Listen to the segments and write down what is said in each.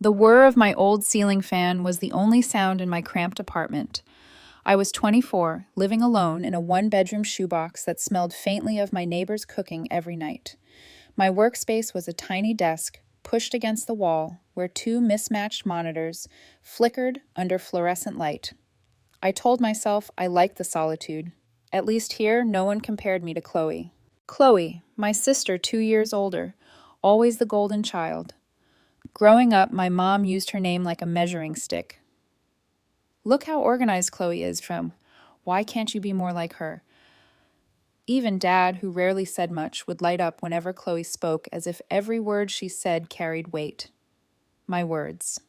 The whir of my old ceiling fan was the only sound in my cramped apartment. I was 24, living alone in a one-bedroom shoebox that smelled faintly of my neighbor's cooking every night. My workspace was a tiny desk pushed against the wall where two mismatched monitors flickered under fluorescent light. I told myself I liked the solitude. At least here, no one compared me to Chloe. Chloe, my sister 2 years older, always the golden child. Growing up, my mom used her name like a measuring stick. Look how organized Chloe is from. Why can't you be more like her? Even Dad, who rarely said much, would light up whenever Chloe spoke as if every word she said carried weight. My words.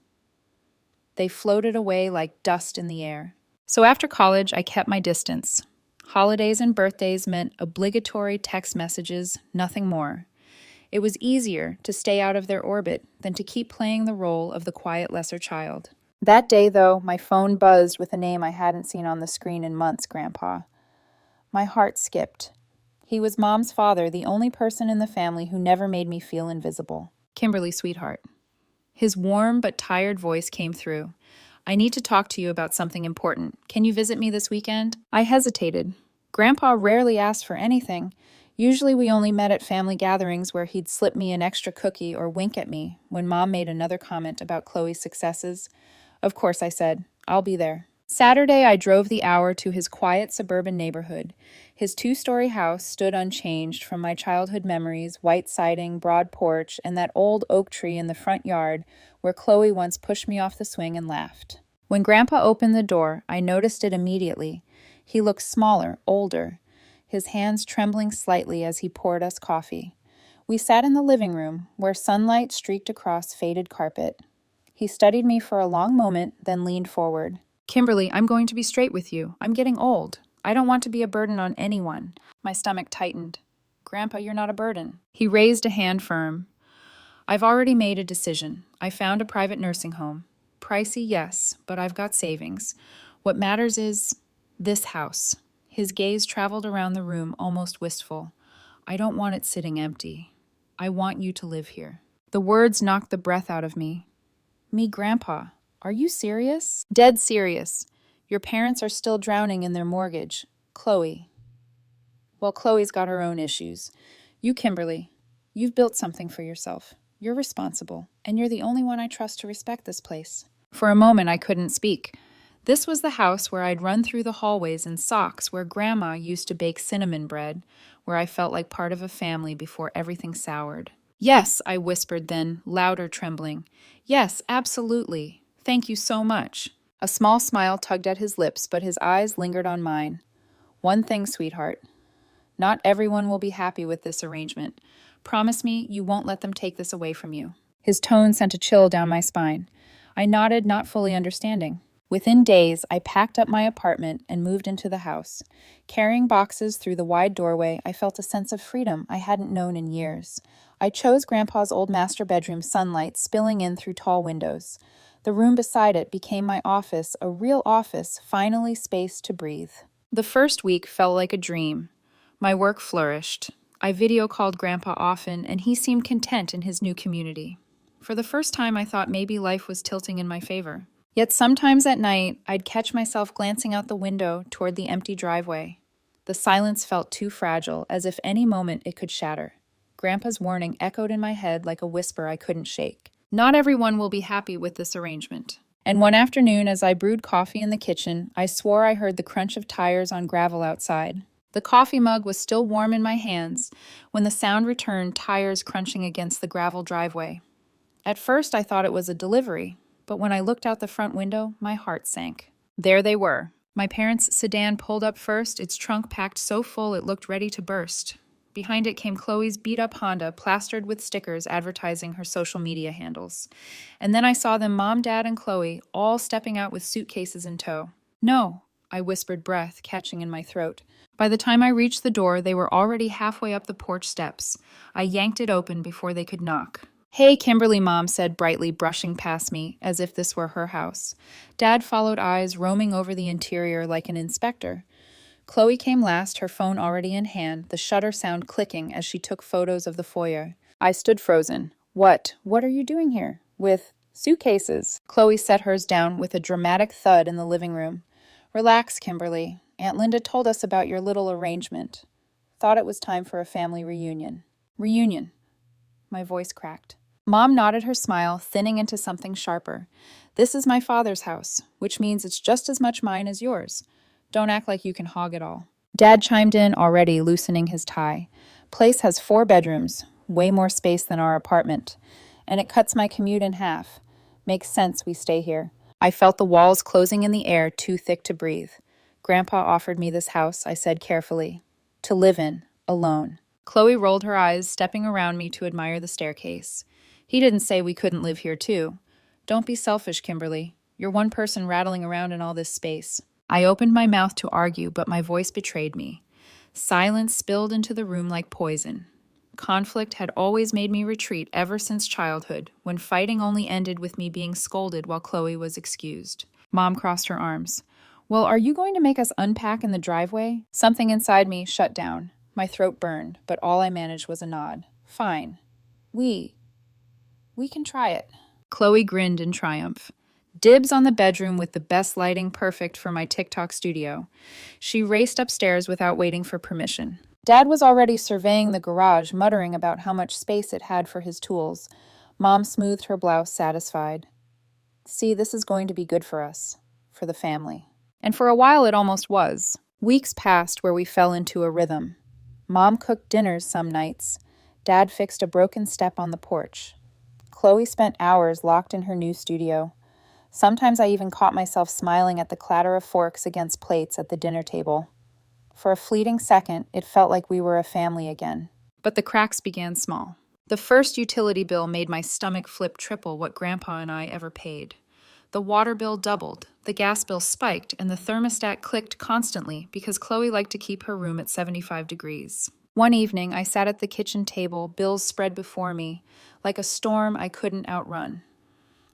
They floated away like dust in the air. So after college, I kept my distance. Holidays and birthdays meant obligatory text messages, nothing more. It was easier to stay out of their orbit than to keep playing the role of the quiet lesser child. That day, though, my phone buzzed with a name I hadn't seen on the screen in months, Grandpa. My heart skipped. He was Mom's father, the only person in the family who never made me feel invisible. Kimberly, sweetheart. His warm but tired voice came through. I need to talk to you about something important. Can you visit me this weekend? I hesitated. Grandpa rarely asked for anything. Usually we only met at family gatherings where he'd slip me an extra cookie or wink at me when Mom made another comment about Chloe's successes. Of course, I said, I'll be there. Saturday, I drove the hour to his quiet suburban neighborhood. His two-story house stood unchanged from my childhood memories, white siding, broad porch, and that old oak tree in the front yard where Chloe once pushed me off the swing and laughed. When Grandpa opened the door, I noticed it immediately. He looked smaller, older, his hands trembling slightly as he poured us coffee. We sat in the living room, where sunlight streaked across faded carpet. He studied me for a long moment, then leaned forward. Kimberly, I'm going to be straight with you. I'm getting old. I don't want to be a burden on anyone. My stomach tightened. Grandpa, you're not a burden. He raised a hand firm. I've already made a decision. I found a private nursing home. Pricey, yes, but I've got savings. What matters is this house. His gaze traveled around the room, almost wistful. I don't want it sitting empty. I want you to live here. The words knocked the breath out of me. Me, Grandpa. Are you serious? Dead serious. Your parents are still drowning in their mortgage. Chloe. Well, Chloe's got her own issues. You, Kimberly, you've built something for yourself. You're responsible, and you're the only one I trust to respect this place. For a moment, I couldn't speak. This was the house where I'd run through the hallways in socks, where Grandma used to bake cinnamon bread, where I felt like part of a family before everything soured. Yes, I whispered then, louder trembling. Yes, absolutely. Thank you so much. A small smile tugged at his lips, but his eyes lingered on mine. One thing, sweetheart. Not everyone will be happy with this arrangement. Promise me you won't let them take this away from you. His tone sent a chill down my spine. I nodded, not fully understanding. Within days, I packed up my apartment and moved into the house. Carrying boxes through the wide doorway, I felt a sense of freedom I hadn't known in years. I chose Grandpa's old master bedroom, sunlight spilling in through tall windows. The room beside it became my office, a real office, finally spaced to breathe. The first week felt like a dream. My work flourished. I video called Grandpa often, and he seemed content in his new community. For the first time, I thought maybe life was tilting in my favor. Yet sometimes at night, I'd catch myself glancing out the window toward the empty driveway. The silence felt too fragile, as if any moment it could shatter. Grandpa's warning echoed in my head like a whisper I couldn't shake. Not everyone will be happy with this arrangement. And one afternoon, as I brewed coffee in the kitchen, I swore I heard the crunch of tires on gravel outside. The coffee mug was still warm in my hands when the sound returned, tires crunching against the gravel driveway. At first, I thought it was a delivery, but when I looked out the front window, my heart sank. There they were. My parents' sedan pulled up first, its trunk packed so full it looked ready to burst. Behind it came Chloe's beat-up Honda, plastered with stickers advertising her social media handles. And then I saw them, Mom, Dad, and Chloe, all stepping out with suitcases in tow. No, I whispered, breath catching in my throat. By the time I reached the door, they were already halfway up the porch steps. I yanked it open before they could knock. Hey, Kimberly, Mom said brightly, brushing past me, as if this were her house. Dad followed, eyes roaming over the interior like an inspector. Chloe came last, her phone already in hand, the shutter sound clicking as she took photos of the foyer. I stood frozen. What are you doing here? With Suitcases. Chloe set hers down with a dramatic thud in the living room. Relax, Kimberly. Aunt Linda told us about your little arrangement. Thought it was time for a family reunion. Reunion. My voice cracked. Mom nodded her smile, thinning into something sharper. This is my father's house, which means it's just as much mine as yours. Don't act like you can hog it all. Dad chimed in already, loosening his tie. Place has 4 bedrooms, way more space than our apartment. And it cuts my commute in half. Makes sense we stay here. I felt the walls closing in the air, too thick to breathe. Grandpa offered me this house, I said carefully. To live in, alone. Chloe rolled her eyes, stepping around me to admire the staircase. He didn't say we couldn't live here too. Don't be selfish, Kimberly. You're one person rattling around in all this space. I opened my mouth to argue, but my voice betrayed me. Silence spilled into the room like poison. Conflict had always made me retreat ever since childhood, when fighting only ended with me being scolded while Chloe was excused. Mom crossed her arms. Well, are you going to make us unpack in the driveway? Something inside me shut down. My throat burned, but all I managed was a nod. Fine. We can try it. Chloe grinned in triumph. Dibs on the bedroom with the best lighting perfect for my TikTok studio. She raced upstairs without waiting for permission. Dad was already surveying the garage, muttering about how much space it had for his tools. Mom smoothed her blouse, satisfied. See, this is going to be good for us. For the family. And for a while it almost was. Weeks passed where we fell into a rhythm. Mom cooked dinners some nights. Dad fixed a broken step on the porch. Chloe spent hours locked in her new studio. Sometimes I even caught myself smiling at the clatter of forks against plates at the dinner table. For a fleeting second, it felt like we were a family again. But the cracks began small. The first utility bill made my stomach flip triple what Grandpa and I ever paid. The water bill doubled, the gas bill spiked, and the thermostat clicked constantly because Chloe liked to keep her room at 75 degrees. One evening, I sat at the kitchen table, bills spread before me, like a storm I couldn't outrun.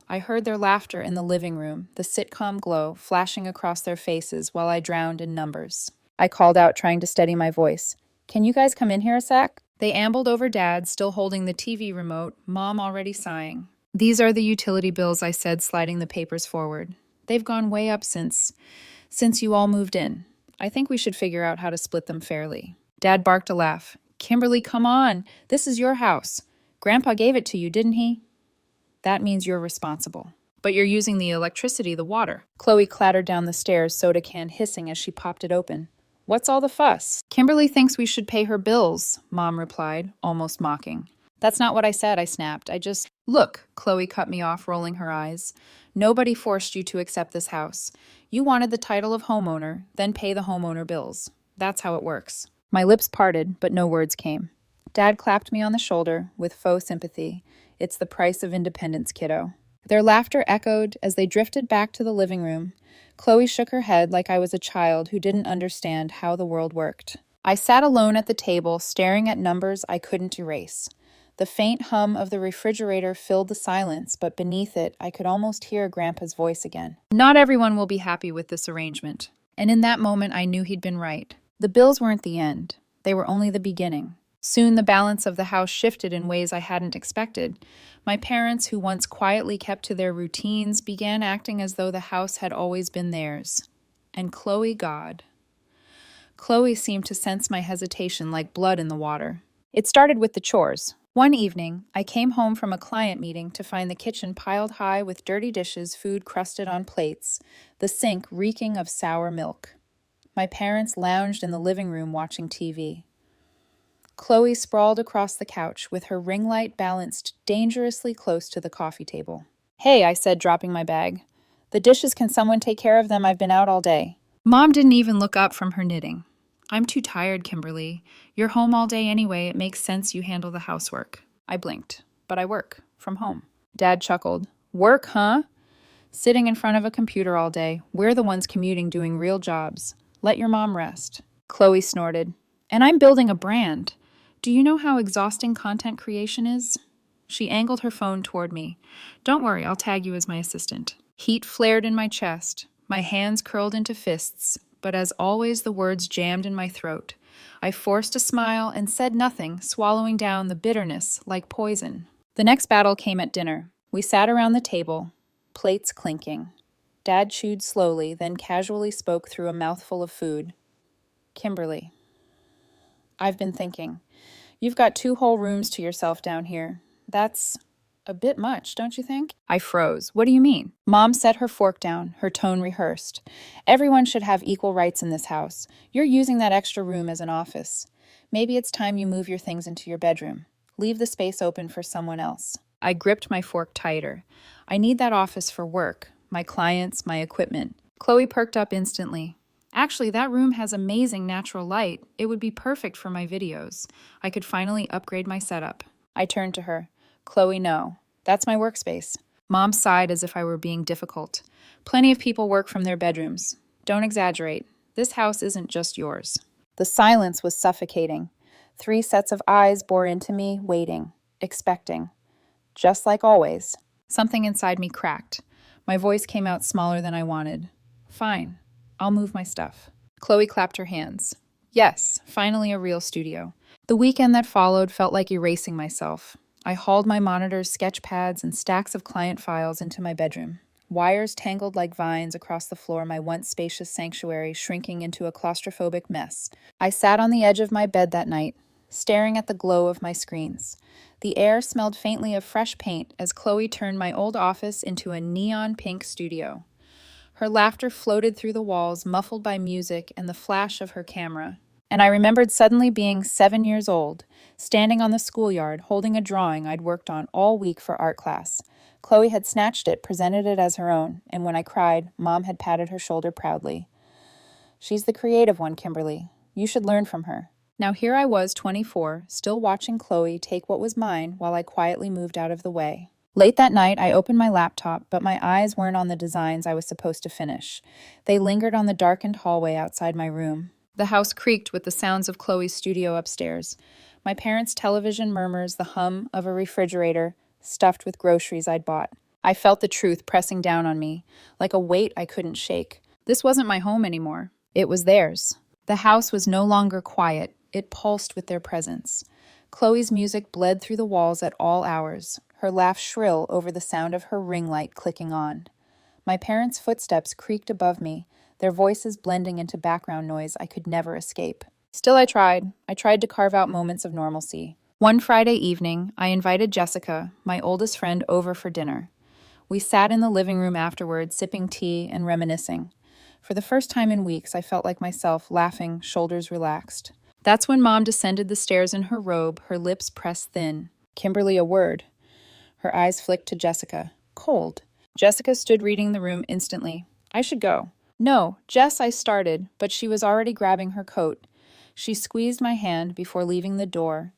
I heard their laughter in the living room, the sitcom glow flashing across their faces while I drowned in numbers. I called out, trying to steady my voice. Can you guys come in here a sec? They ambled over Dad, still holding the TV remote, Mom already sighing. These are the utility bills, I said, sliding the papers forward. They've gone way up since you all moved in. I think we should figure out how to split them fairly. Dad barked a laugh. Kimberly, come on. This is your house. Grandpa gave it to you, didn't he? That means you're responsible. But you're using the electricity, the water. Chloe clattered down the stairs, soda can hissing as she popped it open. What's all the fuss? Kimberly thinks we should pay her bills, Mom replied, almost mocking. That's not what I said, I snapped. Look, Chloe cut me off, rolling her eyes. Nobody forced you to accept this house. You wanted the title of homeowner, then pay the homeowner bills. That's how it works. My lips parted, but no words came. Dad clapped me on the shoulder with faux sympathy. It's the price of independence, kiddo. Their laughter echoed as they drifted back to the living room. Chloe shook her head like I was a child who didn't understand how the world worked. I sat alone at the table, staring at numbers I couldn't erase. The faint hum of the refrigerator filled the silence, but beneath it, I could almost hear Grandpa's voice again. Not everyone will be happy with this arrangement. And in that moment, I knew he'd been right. The bills weren't the end. They were only the beginning. Soon the balance of the house shifted in ways I hadn't expected. My parents, who once quietly kept to their routines, began acting as though the house had always been theirs. And Chloe seemed to sense my hesitation like blood in the water. It started with the chores. One evening, I came home from a client meeting to find the kitchen piled high with dirty dishes, food crusted on plates, the sink reeking of sour milk. My parents lounged in the living room watching TV. Chloe sprawled across the couch with her ring light balanced dangerously close to the coffee table. Hey, I said, dropping my bag. The dishes, can someone take care of them? I've been out all day. Mom didn't even look up from her knitting. I'm too tired, Kimberly. You're home all day anyway. It makes sense you handle the housework. I blinked, but I work from home. Dad chuckled. Work, huh? Sitting in front of a computer all day. We're the ones commuting doing real jobs. Let your mom rest. Chloe snorted. And I'm building a brand. Do you know how exhausting content creation is? She angled her phone toward me. Don't worry, I'll tag you as my assistant. Heat flared in my chest. My hands curled into fists, but as always the words jammed in my throat. I forced a smile and said nothing, swallowing down the bitterness like poison. The next battle came at dinner. We sat around the table, plates clinking. Dad chewed slowly, then casually spoke through a mouthful of food. Kimberly, I've been thinking. You've got 2 whole rooms to yourself down here. That's a bit much, don't you think? I froze. What do you mean? Mom set her fork down, her tone rehearsed. Everyone should have equal rights in this house. You're using that extra room as an office. Maybe it's time you move your things into your bedroom. Leave the space open for someone else. I gripped my fork tighter. I need that office for work, my clients, my equipment. Chloe perked up instantly. Actually, that room has amazing natural light. It would be perfect for my videos. I could finally upgrade my setup. I turned to her. Chloe, no. That's my workspace. Mom sighed as if I were being difficult. Plenty of people work from their bedrooms. Don't exaggerate. This house isn't just yours. The silence was suffocating. 3 sets of eyes bore into me, waiting, expecting. Just like always. Something inside me cracked. My voice came out smaller than I wanted. Fine. I'll move my stuff. Chloe clapped her hands. Yes, finally a real studio. The weekend that followed felt like erasing myself. I hauled my monitors, sketch pads, and stacks of client files into my bedroom. Wires tangled like vines across the floor, my once spacious sanctuary shrinking into a claustrophobic mess. I sat on the edge of my bed that night, staring at the glow of my screens. The air smelled faintly of fresh paint as Chloe turned my old office into a neon pink studio. Her laughter floated through the walls, muffled by music and the flash of her camera. And I remembered suddenly being 7 years old, standing on the schoolyard, holding a drawing I'd worked on all week for art class. Chloe had snatched it, presented it as her own, and when I cried, Mom had patted her shoulder proudly. She's the creative one, Kimberly. You should learn from her. Now here I was, 24, still watching Chloe take what was mine while I quietly moved out of the way. Late that night, I opened my laptop, but my eyes weren't on the designs I was supposed to finish. They lingered on the darkened hallway outside my room. The house creaked with the sounds of Chloe's studio upstairs. My parents' television murmurs the hum of a refrigerator stuffed with groceries I'd bought. I felt the truth pressing down on me, like a weight I couldn't shake. This wasn't my home anymore. It was theirs. The house was no longer quiet. It pulsed with their presence. Chloe's music bled through the walls at all hours, her laugh shrill over the sound of her ring light clicking on. My parents' footsteps creaked above me, their voices blending into background noise I could never escape. Still, I tried. I tried to carve out moments of normalcy. One Friday evening, I invited Jessica, my oldest friend, over for dinner. We sat in the living room afterward, sipping tea and reminiscing. For the first time in weeks, I felt like myself, laughing, shoulders relaxed. That's when Mom descended the stairs in her robe, her lips pressed thin. Kimberly, a word. Her eyes flicked to Jessica. Cold. Jessica stood reading the room instantly. I should go. No, Jess, I started, but she was already grabbing her coat. She squeezed my hand before leaving the door,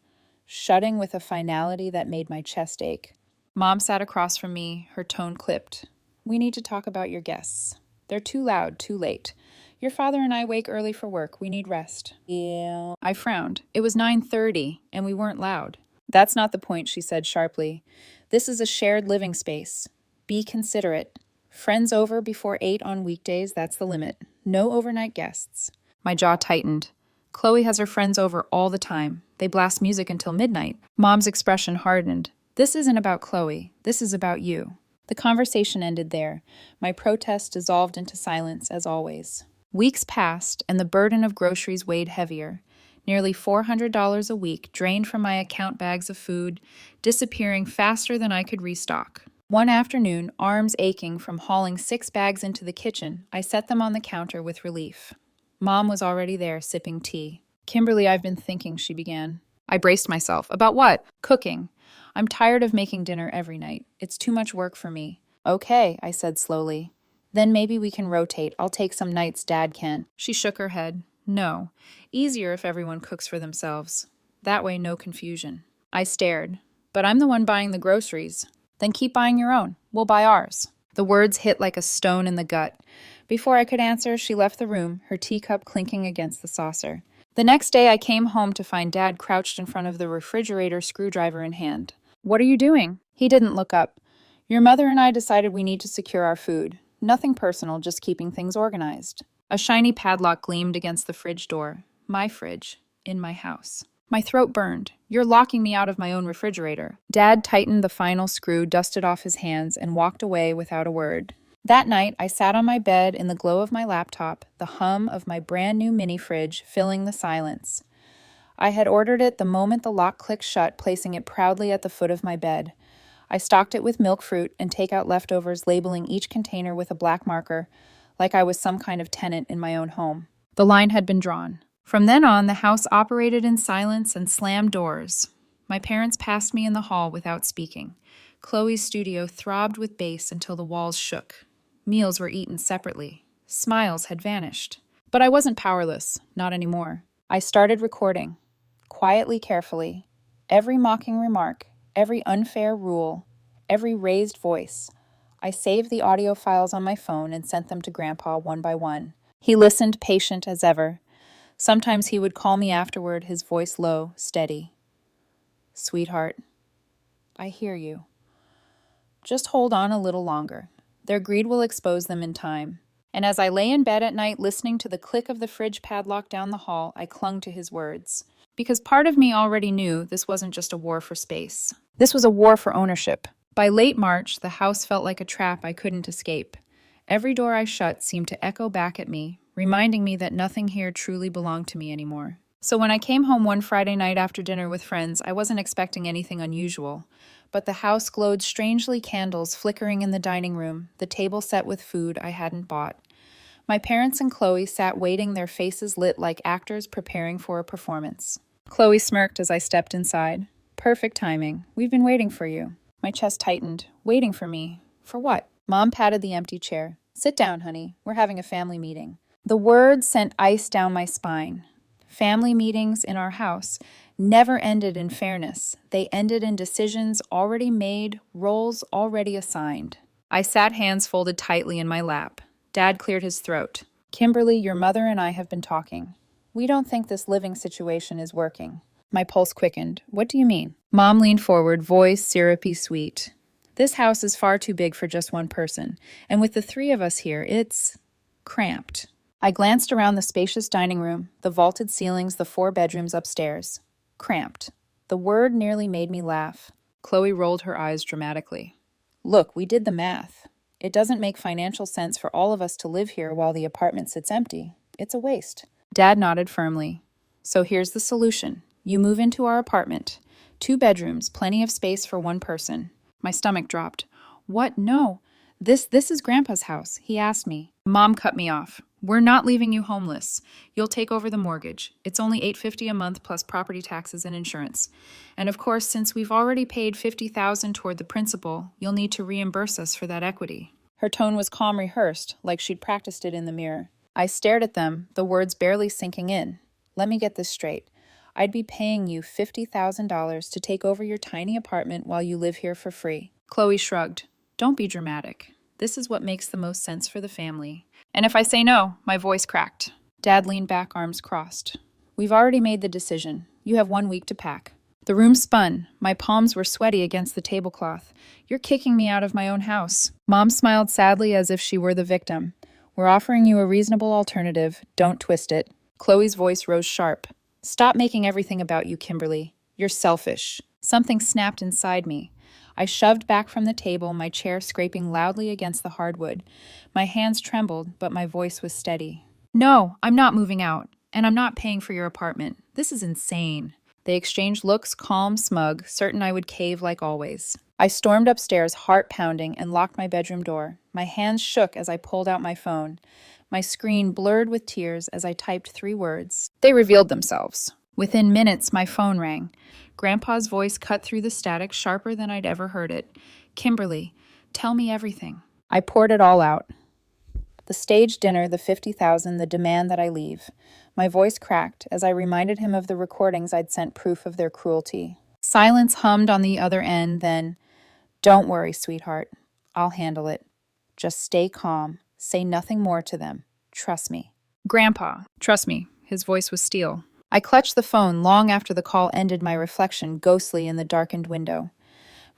shutting with a finality that made my chest ache. Mom sat across from me, her tone clipped. We need to talk about your guests. They're too loud, too late. Your father and I wake early for work. We need rest. Yeah. I frowned. It was 9:30, and we weren't loud. That's not the point, she said sharply. This is a shared living space. Be considerate. Friends over before 8 on weekdays, that's the limit. No overnight guests. My jaw tightened. Chloe has her friends over all the time. They blast music until midnight. Mom's expression hardened. This isn't about Chloe. This is about you. The conversation ended there. My protest dissolved into silence, as always. Weeks passed, and the burden of groceries weighed heavier. Nearly $400 a week drained from my account bags of food, disappearing faster than I could restock. One afternoon, arms aching from hauling 6 bags into the kitchen, I set them on the counter with relief. Mom was already there, sipping tea. Kimberly, I've been thinking, she began. I braced myself. About what? Cooking. I'm tired of making dinner every night. It's too much work for me. Okay, I said slowly. Then maybe we can rotate. I'll take some nights Dad can. She shook her head. No. Easier if everyone cooks for themselves. That way, no confusion. I stared. But I'm the one buying the groceries. Then keep buying your own. We'll buy ours. The words hit like a stone in the gut. Before I could answer, she left the room, her teacup clinking against the saucer. The next day, I came home to find Dad crouched in front of the refrigerator, screwdriver in hand. What are you doing? He didn't look up. Your mother and I decided we need to secure our food. Nothing personal, just keeping things organized. A shiny padlock gleamed against the fridge door. My fridge. In my house. My throat burned. You're locking me out of my own refrigerator. Dad tightened the final screw, dusted off his hands, and walked away without a word. That night, I sat on my bed in the glow of my laptop, the hum of my brand new mini fridge filling the silence. I had ordered it the moment the lock clicked shut, placing it proudly at the foot of my bed. I stocked it with milk fruit and takeout leftovers, labeling each container with a black marker, like I was some kind of tenant in my own home. The line had been drawn. From then on, the house operated in silence and slammed doors. My parents passed me in the hall without speaking. Chloe's studio throbbed with bass until the walls shook. Meals were eaten separately. Smiles had vanished. But I wasn't powerless, not anymore. I started recording, quietly, carefully. Every mocking remark, every unfair rule, every raised voice. I saved the audio files on my phone and sent them to Grandpa one by one. He listened, patient as ever. Sometimes he would call me afterward, his voice low, steady. "Sweetheart, I hear you. Just hold on a little longer. Their greed will expose them in time." And as I lay in bed at night listening to the click of the fridge padlock down the hall, I clung to his words. Because part of me already knew this wasn't just a war for space. This was a war for ownership. By late March, the house felt like a trap I couldn't escape. Every door I shut seemed to echo back at me, reminding me that nothing here truly belonged to me anymore. So when I came home one Friday night after dinner with friends, I wasn't expecting anything unusual. But the house glowed strangely, candles flickering in the dining room, the table set with food I hadn't bought. My parents and Chloe sat waiting, their faces lit like actors preparing for a performance. Chloe smirked as I stepped inside. "Perfect timing. We've been waiting for you." My chest tightened. Waiting for me? For what? Mom patted the empty chair. "Sit down, honey. We're having a family meeting." The words sent ice down my spine. Family meetings in our house never ended in fairness. They ended in decisions already made, roles already assigned. I sat, hands folded tightly in my lap. Dad cleared his throat. "Kimberly, your mother and I have been talking. We don't think this living situation is working." My pulse quickened. "What do you mean?" Mom leaned forward, voice syrupy sweet. "This house is far too big for just one person, and with the three of us here, it's cramped." I glanced around the spacious dining room, the vaulted ceilings, the 4 bedrooms upstairs. Cramped. The word nearly made me laugh. Chloe rolled her eyes dramatically. "Look, we did the math. It doesn't make financial sense for all of us to live here while the apartment sits empty. It's a waste." Dad nodded firmly. "So here's the solution. You move into our apartment. 2 bedrooms, plenty of space for one person." My stomach dropped. "What? No. This is Grandpa's house. He asked me." Mom cut me off. "We're not leaving you homeless. You'll take over the mortgage. It's only $850 a month plus property taxes and insurance. And of course, since we've already paid $50,000 toward the principal, you'll need to reimburse us for that equity." Her tone was calm, rehearsed, like she'd practiced it in the mirror. I stared at them, the words barely sinking in. "Let me get this straight. I'd be paying you $50,000 to take over your tiny apartment while you live here for free." Chloe shrugged. "Don't be dramatic. This is what makes the most sense for the family. And if I say no," my voice cracked. Dad leaned back, arms crossed. "We've already made the decision. You have 1 week to pack." The room spun. My palms were sweaty against the tablecloth. "You're kicking me out of my own house." Mom smiled sadly as if she were the victim. "We're offering you a reasonable alternative. Don't twist it." Chloe's voice rose sharp. "Stop making everything about you, Kimberly. You're selfish." Something snapped inside me. I shoved back from the table, my chair scraping loudly against the hardwood. My hands trembled, but my voice was steady. "No, I'm not moving out, and I'm not paying for your apartment. This is insane." They exchanged looks, calm, smug, certain I would cave like always. I stormed upstairs, heart pounding, and locked my bedroom door. My hands shook as I pulled out my phone. My screen blurred with tears as I typed 3 words. They revealed themselves. Within minutes, my phone rang. Grandpa's voice cut through the static, sharper than I'd ever heard it. "Kimberly, tell me everything." I poured it all out. The staged dinner, the $50,000, the demand that I leave. My voice cracked as I reminded him of the recordings I'd sent proof of their cruelty. Silence hummed on the other end, then, "Don't worry, sweetheart. I'll handle it. Just stay calm. Say nothing more to them. Trust me." "Grandpa, trust me." His voice was steel. I clutched the phone long after the call ended, my reflection ghostly in the darkened window.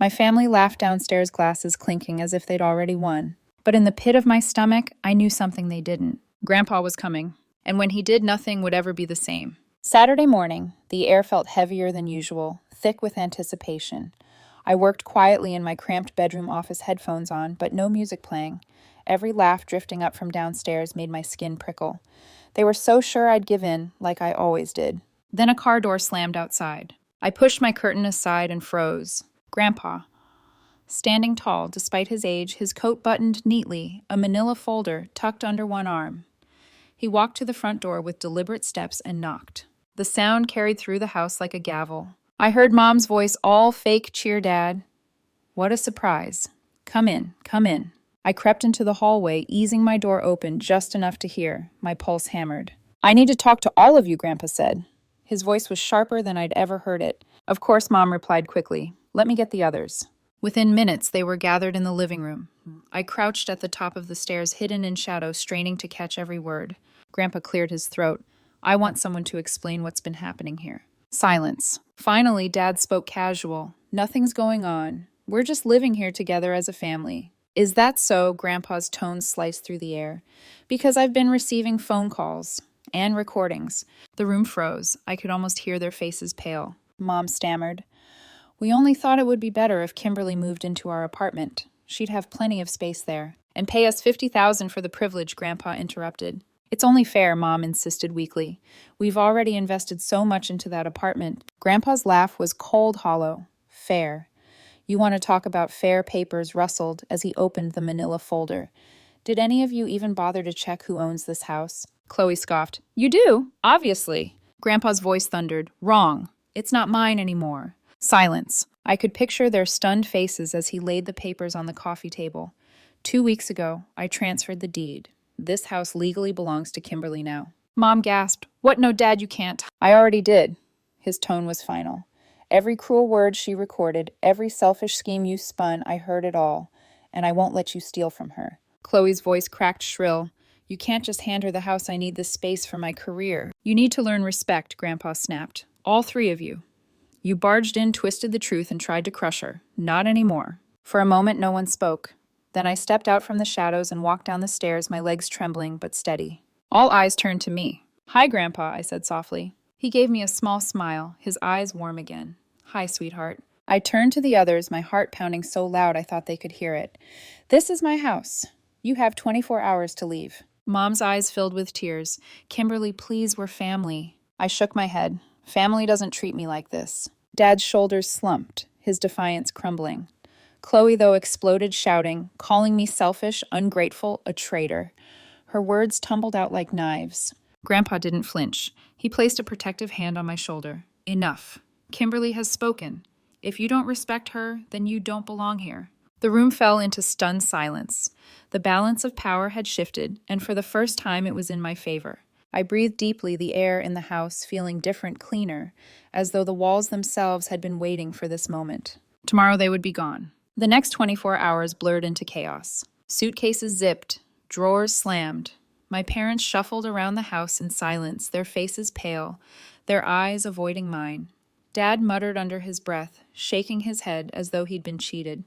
My family laughed downstairs, glasses clinking as if they'd already won. But in the pit of my stomach, I knew something they didn't. Grandpa was coming. And when he did, nothing would ever be the same. Saturday morning, the air felt heavier than usual, thick with anticipation. I worked quietly in my cramped bedroom office, headphones on, but no music playing. Every laugh drifting up from downstairs made my skin prickle. They were so sure I'd give in, like I always did. Then a car door slammed outside. I pushed my curtain aside and froze. Grandpa. Standing tall, despite his age, his coat buttoned neatly, a manila folder tucked under one arm. He walked to the front door with deliberate steps and knocked. The sound carried through the house like a gavel. I heard Mom's voice, all fake cheer, Dad. What a surprise. Come in, come in. I crept into the hallway, easing my door open just enough to hear. My pulse hammered. I need to talk to all of you, Grandpa said. His voice was sharper than I'd ever heard it. Of course, Mom replied quickly. Let me get the others. Within minutes, they were gathered in the living room. I crouched at the top of the stairs, hidden in shadow, straining to catch every word. Grandpa cleared his throat. I want someone to explain what's been happening here. Silence. Finally, Dad spoke casual. Nothing's going on. We're just living here together as a family. Is that so? Grandpa's tone sliced through the air. Because I've been receiving phone calls and recordings. The room froze. I could almost hear their faces pale. Mom stammered. We only thought it would be better if Kimberly moved into our apartment. She'd have plenty of space there. And pay us $50,000 for the privilege, Grandpa interrupted. It's only fair, Mom insisted weakly. We've already invested so much into that apartment. Grandpa's laugh was cold hollow. Fair. You want to talk about fair? Papers rustled as he opened the manila folder. Did any of you even bother to check who owns this house? Chloe scoffed. You do, obviously. Grandpa's voice thundered. Wrong. It's not mine anymore. Silence. I could picture their stunned faces as he laid the papers on the coffee table. 2 weeks ago, I transferred the deed. This house legally belongs to Kimberly now. Mom gasped. What? No, Dad, you can't. I already did. His tone was final. Every cruel word she recorded, every selfish scheme you spun, I heard it all. And I won't let you steal from her. Chloe's voice cracked shrill. You can't just hand her the house. I need this space for my career. You need to learn respect, Grandpa snapped. All three of you. You barged in, twisted the truth, and tried to crush her. Not anymore. For a moment, no one spoke. Then I stepped out from the shadows and walked down the stairs, my legs trembling but steady. All eyes turned to me. Hi, Grandpa, I said softly. He gave me a small smile, his eyes warm again. Hi, sweetheart. I turned to the others, my heart pounding so loud I thought they could hear it. This is my house. You have 24 hours to leave. Mom's eyes filled with tears. Kimberly, please, we're family. I shook my head. Family doesn't treat me like this. Dad's shoulders slumped, his defiance crumbling. Chloe, though, exploded, shouting, calling me selfish, ungrateful, a traitor. Her words tumbled out like knives. Grandpa didn't flinch. He placed a protective hand on my shoulder. Enough. Kimberly has spoken. If you don't respect her, then you don't belong here. The room fell into stunned silence. The balance of power had shifted, and for the first time it was in my favor. I breathed deeply, the air in the house feeling different, cleaner, as though the walls themselves had been waiting for this moment. Tomorrow they would be gone. The next 24 hours blurred into chaos. Suitcases zipped, drawers slammed. My parents shuffled around the house in silence, their faces pale, their eyes avoiding mine. Dad muttered under his breath, shaking his head as though he'd been cheated.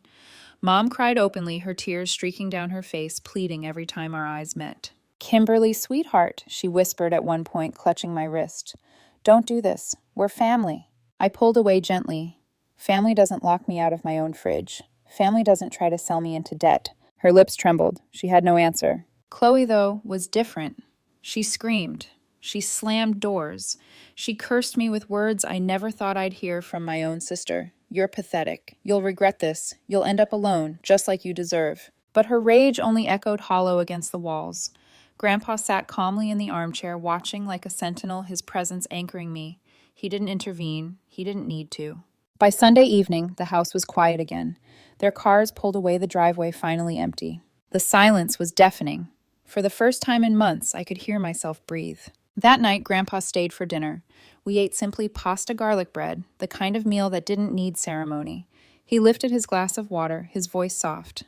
Mom cried openly, her tears streaking down her face, pleading every time our eyes met. Kimberly, sweetheart, she whispered at one point, clutching my wrist. Don't do this. We're family. I pulled away gently. Family doesn't lock me out of my own fridge. Family doesn't try to sell me into debt. Her lips trembled. She had no answer. Chloe, though, was different. She screamed. She slammed doors. She cursed me with words I never thought I'd hear from my own sister. You're pathetic. You'll regret this. You'll end up alone, just like you deserve. But her rage only echoed hollow against the walls. Grandpa sat calmly in the armchair, watching like a sentinel, his presence anchoring me. He didn't intervene. He didn't need to. By Sunday evening, the house was quiet again. Their cars pulled away, the driveway finally empty. The silence was deafening. For the first time in months, I could hear myself breathe. That night, Grandpa stayed for dinner. We ate simply pasta garlic bread, the kind of meal that didn't need ceremony. He lifted his glass of water, his voice soft.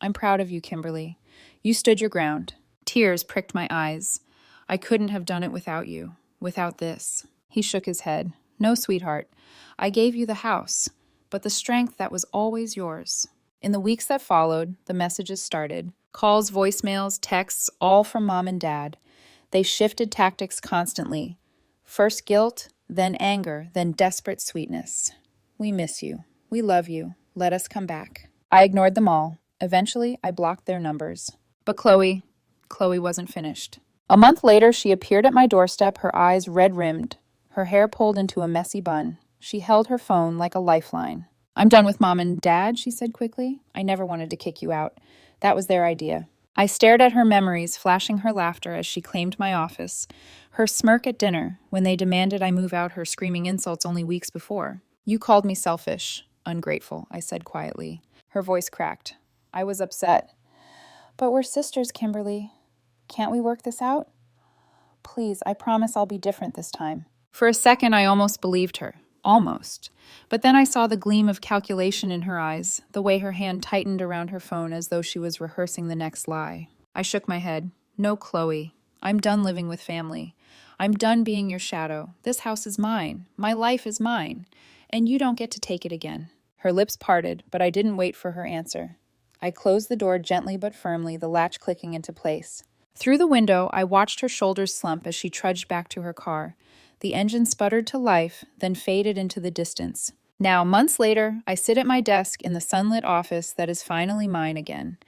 I'm proud of you, Kimberly. You stood your ground. Tears pricked my eyes. I couldn't have done it without you, without this. He shook his head. No, sweetheart. I gave you the house, but the strength that was always yours. In the weeks that followed, the messages started. Calls, voicemails, texts, all from Mom and Dad. They shifted tactics constantly. First guilt, then anger, then desperate sweetness. We miss you. We love you. Let us come back. I ignored them all. Eventually, I blocked their numbers. But Chloe wasn't finished. A month later, she appeared at my doorstep, her eyes red-rimmed, her hair pulled into a messy bun. She held her phone like a lifeline. I'm done with Mom and Dad, she said quickly. I never wanted to kick you out. That was their idea. I stared at her memories, flashing her laughter as she claimed my office, her smirk at dinner when they demanded I move out, her screaming insults only weeks before. You called me selfish, ungrateful, I said quietly. Her voice cracked. I was upset. But we're sisters, Kimberly. Can't we work this out? Please, I promise I'll be different this time. For a second, I almost believed her. Almost. But then I saw the gleam of calculation in her eyes, the way her hand tightened around her phone as though she was rehearsing the next lie. I shook my head. No, Chloe. I'm done living with family. I'm done being your shadow. This house is mine. My life is mine. And you don't get to take it again. Her lips parted, but I didn't wait for her answer. I closed the door gently but firmly, the latch clicking into place. Through the window, I watched her shoulders slump as she trudged back to her car. The engine sputtered to life, then faded into the distance. Now, months later, I sit at my desk in the sunlit office that is finally mine again.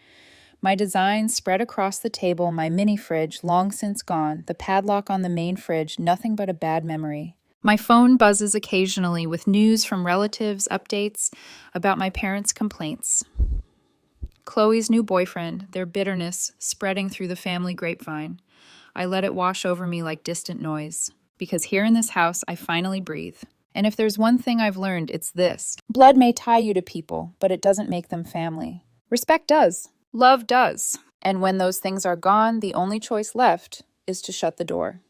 My designs spread across the table, my mini fridge long since gone, the padlock on the main fridge, nothing but a bad memory. My phone buzzes occasionally with news from relatives, updates about my parents' complaints. Chloe's new boyfriend, their bitterness spreading through the family grapevine. I let it wash over me like distant noise. Because here in this house, I finally breathe. And if there's one thing I've learned, it's this. Blood may tie you to people, but it doesn't make them family. Respect does. Love does. And when those things are gone, the only choice left is to shut the door.